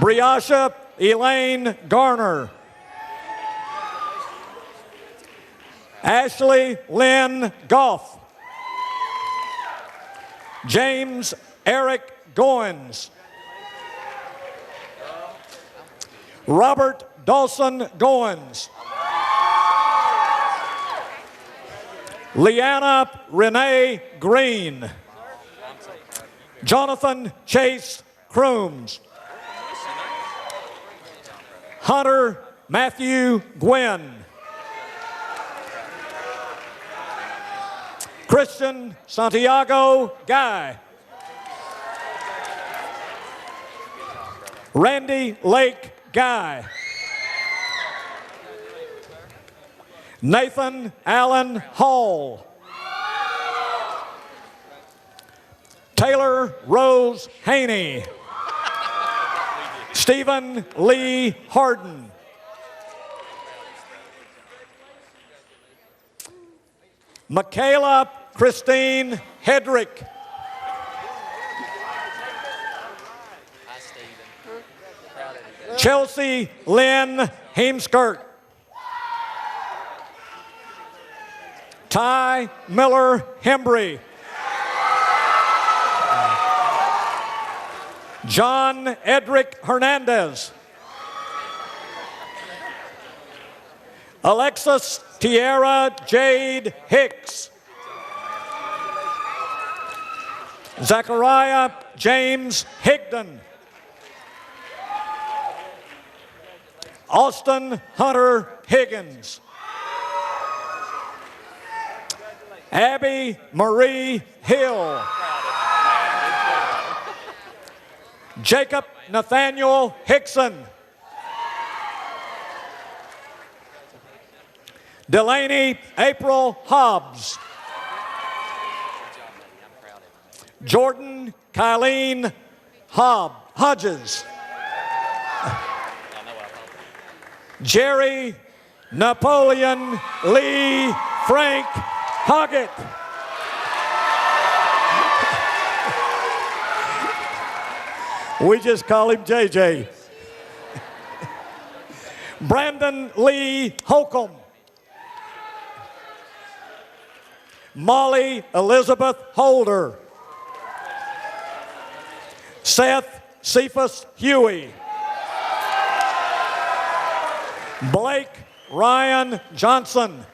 Briasha Elaine Garner. Ashley Lynn Goff. James Eric Goins. Robert Dawson Goins. Leanna Renee Green. Jonathan Chase Crooms. Hunter Matthew Gwynn. Christian Santiago Guy. Randy Lake Guy. Nathan Allen Hall. Taylor Rose Haney. Stephen Lee Harden. Michaela Christine Hedrick. Chelsea Lynn Heemskirk. Ty Miller Hembry. John Edric Hernandez. Alexis Tierra Jade Hicks. Zachariah James Higdon. Austin Hunter Higgins. Abby Marie Hill. Jacob Nathaniel Hickson. Delaney April Hobbs. Jordan Kylene Hodges. Jerry Napoleon Lee Frank Hoggett. We just call him JJ. Brandon Lee Holcomb. Molly Elizabeth Holder. Seth Cephas Huey. Blake Ryan Johnson.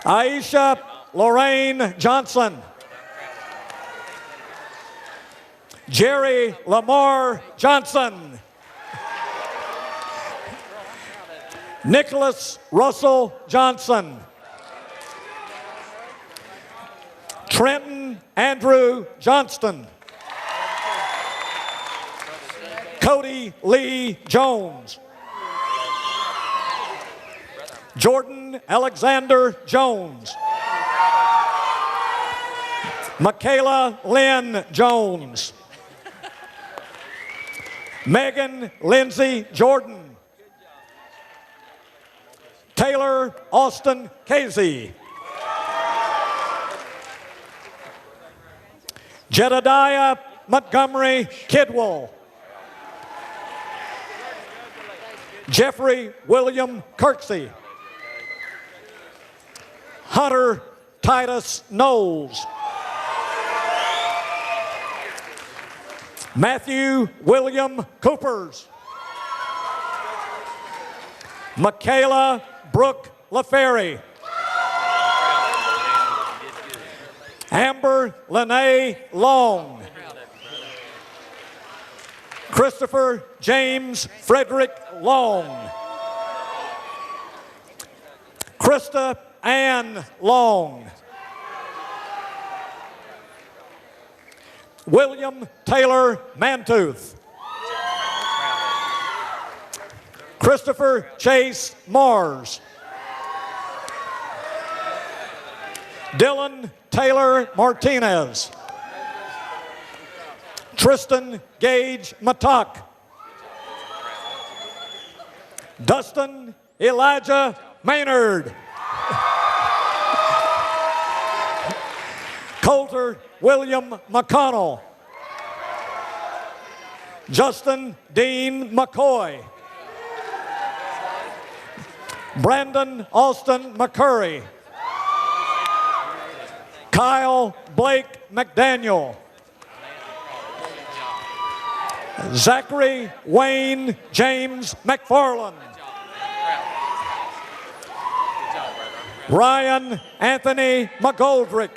Aisha Lorraine Johnson. Jerry Lamar Johnson. Nicholas Russell Johnson. Trenton Andrew Johnston. Cody Lee Jones. Jordan Alexander Jones. Michaela Lynn Jones. Megan Lindsay Jordan. Taylor Austin Casey. Jedediah Montgomery Kidwell. Jeffrey William Kirksey. Hunter Titus Knowles. Matthew William Coopers. Michaela Brooke LaFerry. Amber Lene Long. Christopher James Frederick Long. Krista Ann Long. William Taylor Mantooth. Christopher Chase Mars. Dylan Taylor Martinez. Tristan Gage Matak. Dustin Elijah Maynard. Coulter William McConnell. Justin Dean McCoy. Brandon Austin McCurry. Kyle Blake McDaniel. Zachary Wayne James McFarland. Ryan Anthony McGoldrick.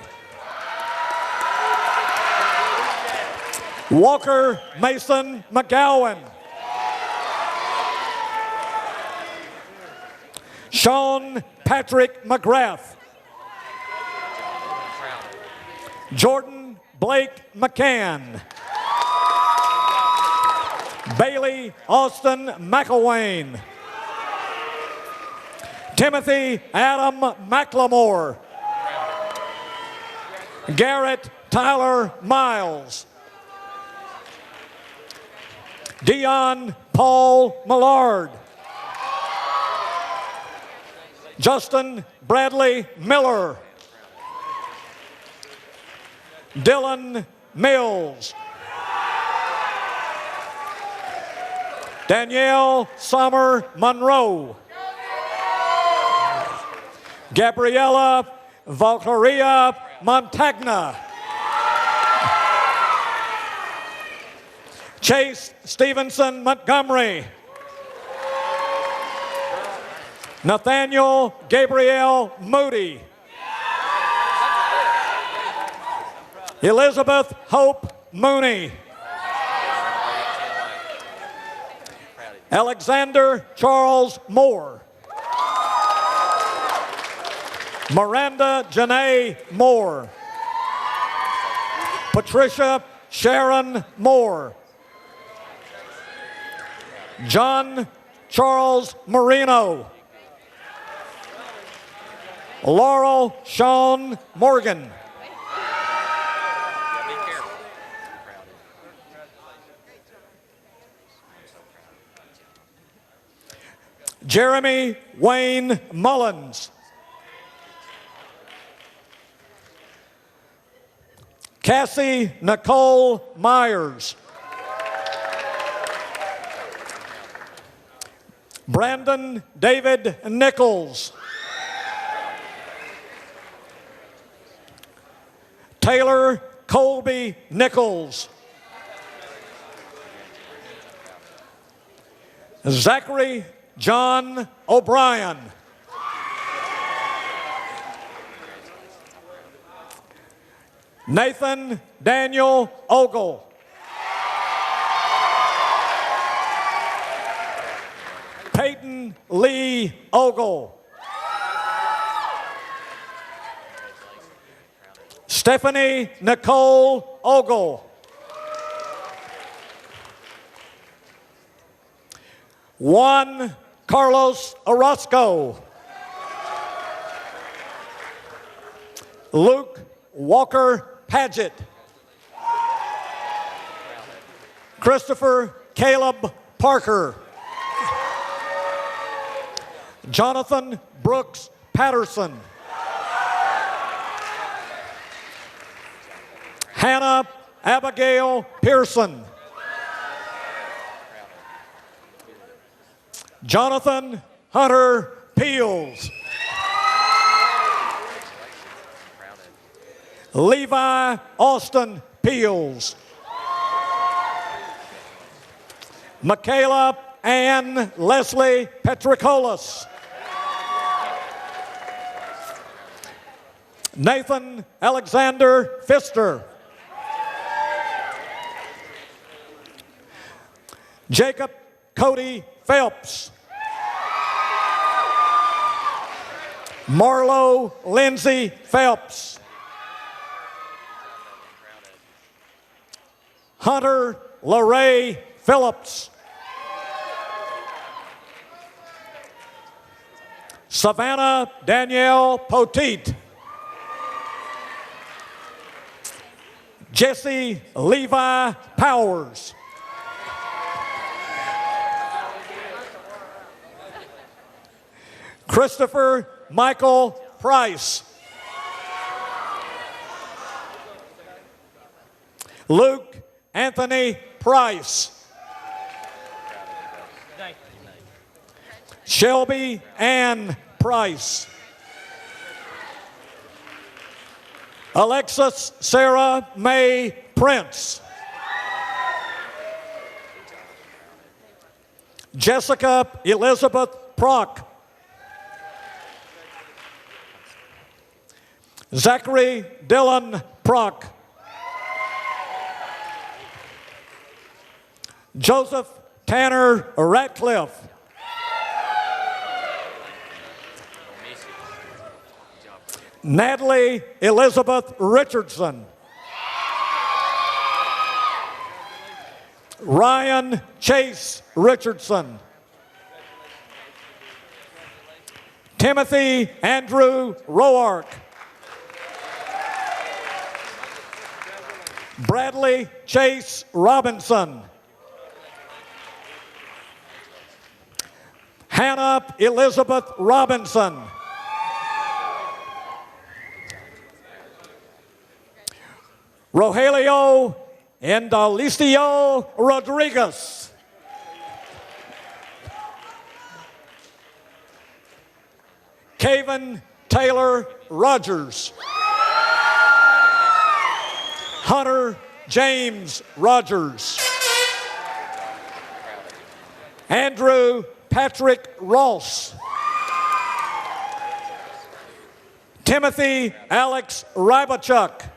Walker Mason McGowan. Sean Patrick McGrath. Jordan Blake McCann. Bailey Austin McElwain. Timothy Adam McLemore. Garrett Tyler Miles. Dion Paul Millard. Justin Bradley Miller. Dylan Mills. Danielle Summer Monroe. Gabriella Valkyria Montagna. Chase Stevenson Montgomery. Nathaniel Gabriel Moody. Elizabeth Hope Mooney. Alexander Charles Moore. Miranda Janae Moore. Patricia Sharon Moore. John Charles Marino. Laurel Sean Morgan. Jeremy Wayne Mullins. Cassie Nicole Myers. Brandon David Nichols. Taylor Colby Nichols. Zachary John O'Brien. Nathan Daniel Ogle. Peyton Lee Ogle. Stephanie Nicole Ogle. Juan Carlos Orozco. Luke Walker Paget. Christopher Caleb Parker. Jonathan Brooks Patterson. Hannah Abigail Pearson. Jonathan Hunter Peels. Levi Austin Peels. Michaela Ann Leslie Petricolis. Nathan Alexander Pfister. Jacob Cody Phelps. Marlo Lindsay Phelps. Hunter LaRae Phillips. Savannah Danielle Poteet. Jesse Levi Powers. Christopher Michael Price. Luke Anthony Price. Shelby Ann Price. Alexis Sarah May Prince. Jessica Elizabeth Prock. Zachary Dylan Prock. Joseph Tanner Ratcliffe. Natalie Elizabeth Richardson. Ryan Chase Richardson. Timothy Andrew Roark. Bradley Chase Robinson. Hannah Elizabeth Robinson. Rogelio Endalicio Rodriguez. Caven Taylor Rogers. Hunter James Rogers. Andrew Patrick Ross. Timothy Alex Rybachuk.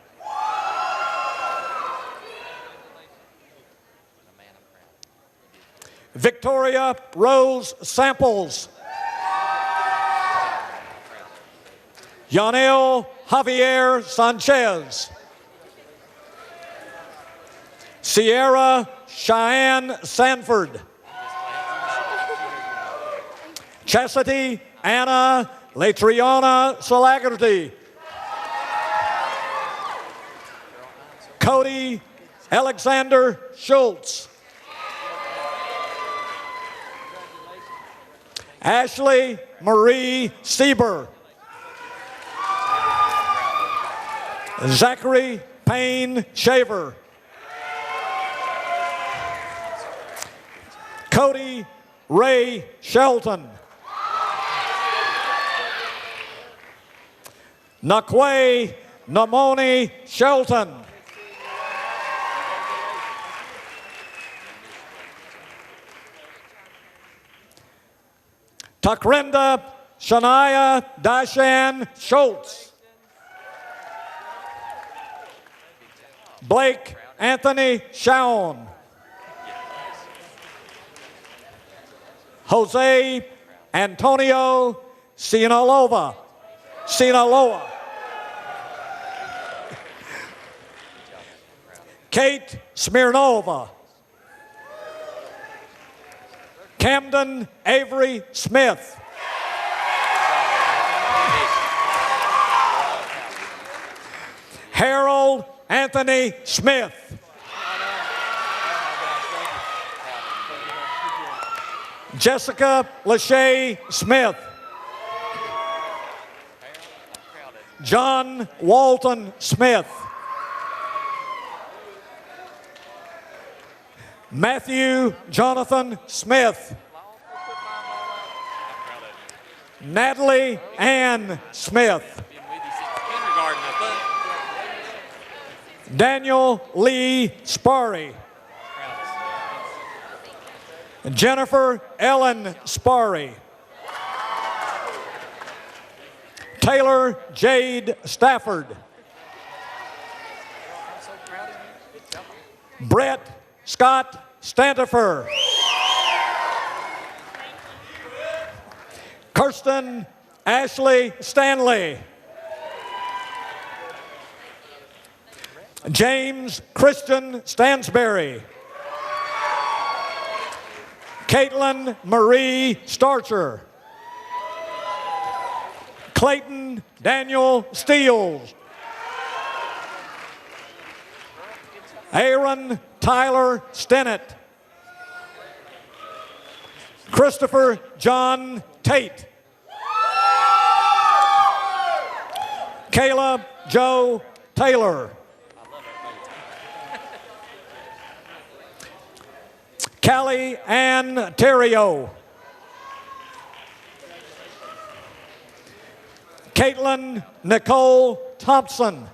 Victoria Rose Samples. Yanel Javier Sanchez. Sierra Cheyenne Sanford. Chastity Anna Latriana Salagerty. Cody Alexander Schultz. Ashley Marie Sieber. Zachary Payne Shaver. Cody Ray Shelton. Nakwe Namoni Shelton. Takrenda Shania Dashan Schultz. Blake Anthony Shawn. Jose Antonio Sinaloa. Kate Smirnova. Camden Avery Smith. Harold Anthony Smith. Jessica Lachey Smith. John Walton Smith. Matthew Jonathan Smith. Natalie Ann Smith. Daniel Lee Sparry. Jennifer Ellen Sparry. Taylor Jade Stafford. Brett Scott Stantifer. Kirsten Ashley Stanley. James Christian Stansberry. Caitlin Marie Starcher. Clayton Daniel Steele. Aaron Tyler Stennett. Christopher John Tate. Caleb Joe Taylor. Callie Ann Terrio. Caitlin Nicole Thompson.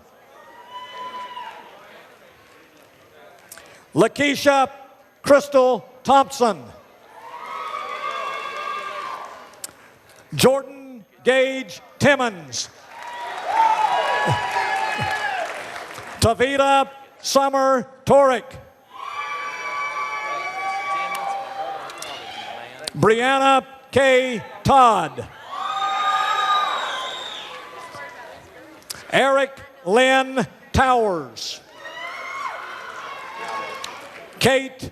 Lakeisha Crystal Thompson. Jordan Gage Timmons. Tavita Summer Torick. Brianna K. Todd. Eric Lynn Towers. Kate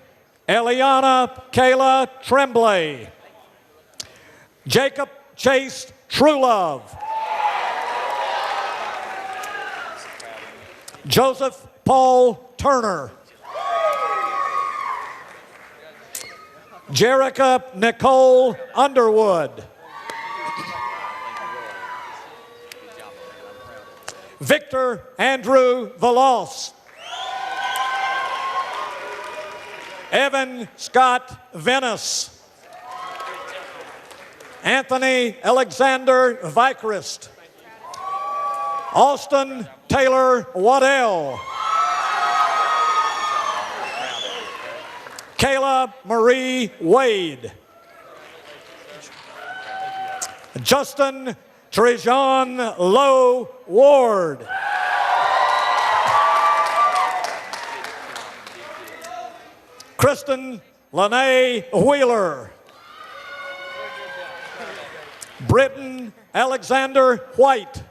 Eliana Kayla Tremblay. Jacob Chase Truelove. Joseph Paul Turner. Jerica Nicole Underwood. Victor Andrew Veloz. Evan Scott Venice. Anthony Alexander Vikrist. Austin Taylor Waddell. Kayla Marie Wade. Justin Trejon Lowe Ward. Kristen Lene Wheeler. Britton Alexander White.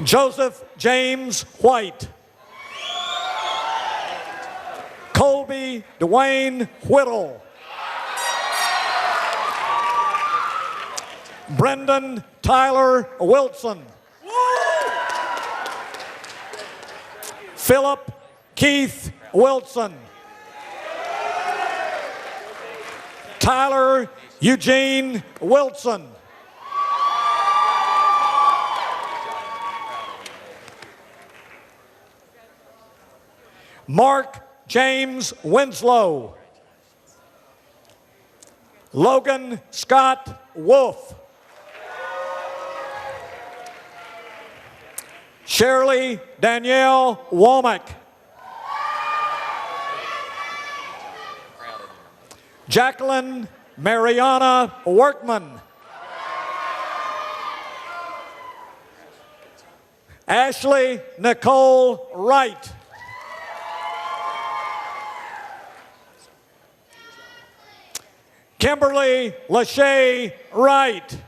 Joseph James White. Colby Dwayne Whittle. Brendan Tyler Wilson. Philip Keith Wilson. Tyler Eugene Wilson. Mark James Winslow. Logan Scott Wolf. Shirley Danielle Womack. Jacqueline Mariana Workman. Ashley Nicole Wright. Kimberly Lachey Wright.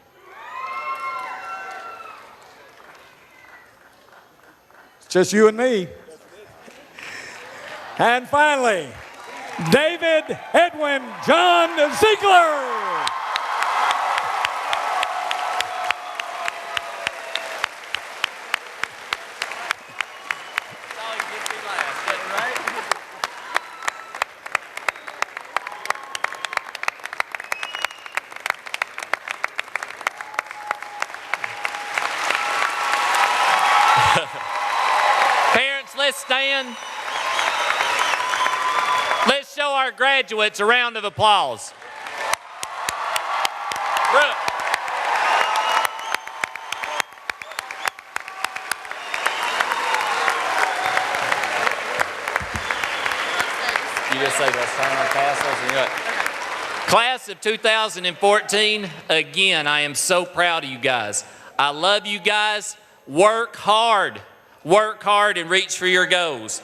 It's just you and me. And finally, David Edwin John Ziegler. let's stand. Let's show our graduates a round of applause. Brooke. You just say, let's turn our tassels and look. Class of 2014, again, I am so proud of you guys. I love you guys. Work hard. Work hard and reach for your goals.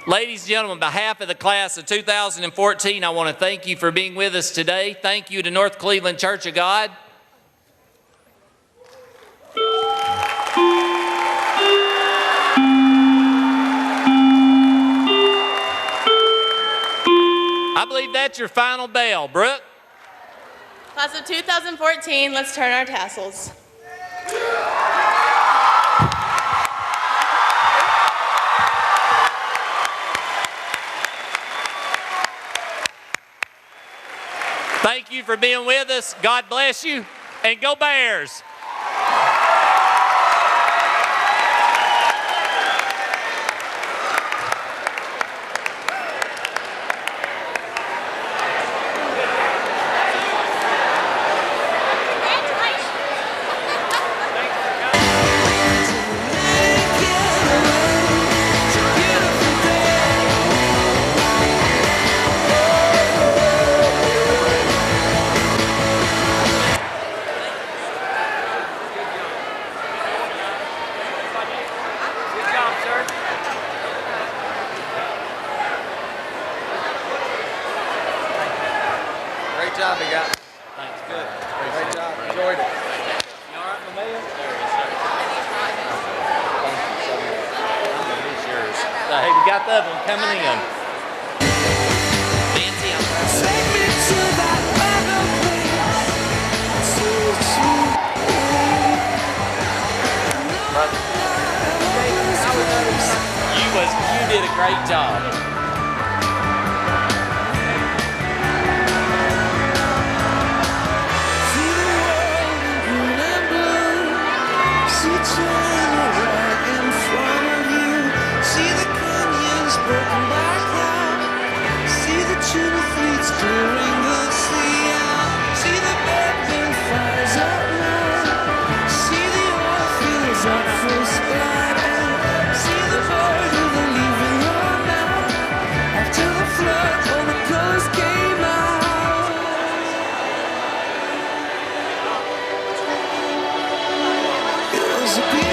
Ladies and gentlemen, on behalf of the class of 2014, I want to thank you for being with us today. Thank you to North Cleveland Church of God. I believe that's your final bell. Brooke? Class of 2014, let's turn our tassels. Thank you for being with us. God bless you, and go Bears. Great job, big guy. Thanks. Good. Great job. Enjoyed it. You all right, Mamalia? It's yours. Hey, we got the other one coming in. Nancy, Take me to that other place. you did a great job. It was a